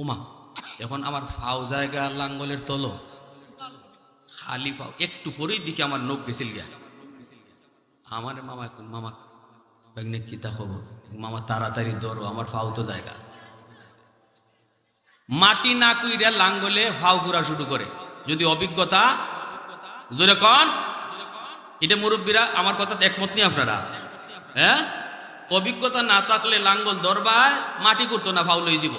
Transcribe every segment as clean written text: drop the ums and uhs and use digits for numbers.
ওমা এখন আমার ফাও জায়গা লাঙ্গলের তলো খালি ফাও একটু পরেই দিকে আমার নখ গেছিল গিয়া আমার মামা এখন মামা কিতা খবর মামা তাড়াতাড়ি ধরো আমার ফাও তো জায়গা মাটি না কুইরা লাঙ্গলে ফাও ঘুরা শুরু করে যদি অভিজ্ঞতা জোরে কন এটা মুরব্বীরা আমার কথাতে একমত নেই আপনারা হ্যাঁ অভিজ্ঞতা না থাকলে লাঙ্গল দরবায় মাটি করতো না ফাউ লই যাব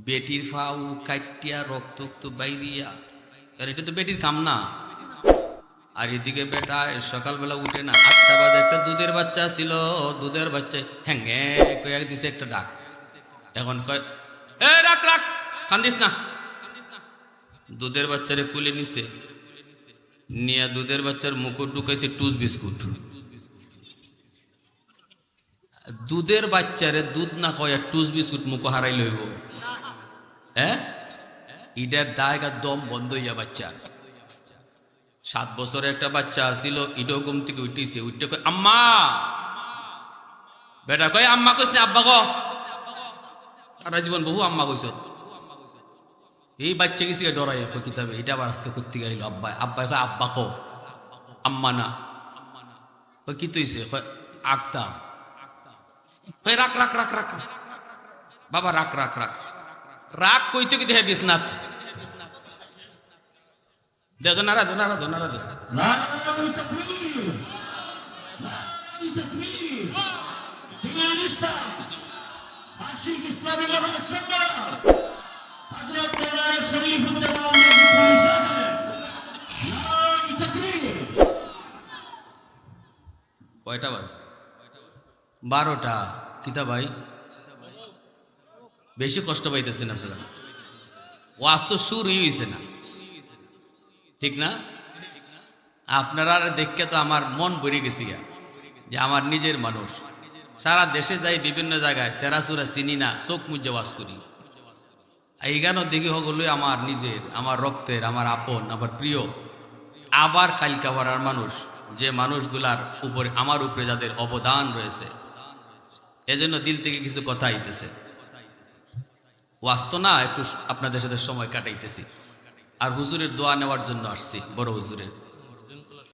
বেটির ফাউ কাটিয়া রক্ত বাইরিয়া আর এটা তো বেটির কাম না আর এদিকে বেটা সকালবেলা উঠে না 8টা বাজে একটা দুধের বাচ্চা ছিল দুধের বাচ্চা হ্যাঙ্গে কয়েক দিছে একটা ডাক এখন কয় এ রাখ রাখ কান্দিস না দুধের বাচ্চারে কুলে নিছে নিয়ে দুধের বাচ্চার মুকুট ঢুকাইছে টুস বিস্কুট দুধের বাচ্চারে দুধ না কয়া টুস বিস্কুট মুখো হারাই লইব হ্যাঁ ইডার দায়গা দম বন্ধ হইয়া বাচ্চা 7 বছরের একটা বাচ্চা ছিল ইডো ঘুম থেকে উঠিছে উঠতে কয় আম্মা বেটা কয় আম্মা কইস না আব্বা কো সারা জীবন বহু আম্মা কইস এই বাচ্চা গেছি ডরাই কিতাবে এটা আবার আজকে করতে গাইল আব্বা আব্বা কয় আব্বা কো আম্মা না কয় কি তৈছে কয় আঁকতাম কয় রাখ রাখ রাখ রাখ বাবা রাখ রাখ রাখ রাগ কইতে কি দেহে বিছনাথ দেখো নারা দো নারা দো নারা দো কয়টা বাজে 12টা কিতা ভাই বেশি কষ্ট পাইতেছেন আপনারা ওয়াজ তো শুরুই হইছে না ঠিক না আপনারা দেখে তো আমার মন ভরে গেছি যে আমার নিজের মানুষ সারা দেশে যাই বিভিন্ন জায়গায় সেরাসুরা চিনি না চোখ মুজে ওয়াজ করি এই গানও দেখি হগুলো আমার নিজের আমার রক্তের আমার আপন আমার প্রিয় আবার কালকাবার মানুষ যে মানুষগুলার উপরে আমার উপরে যাদের অবদান রয়েছে এজন্য দিল থেকে কিছু কথা আইতেছে ওয়াস্ত না একটু আপনাদের সাথে সময় কাটাইতেছি আর হুজুরের দোয়া নেওয়ার জন্য আসছি বড় হুজুরের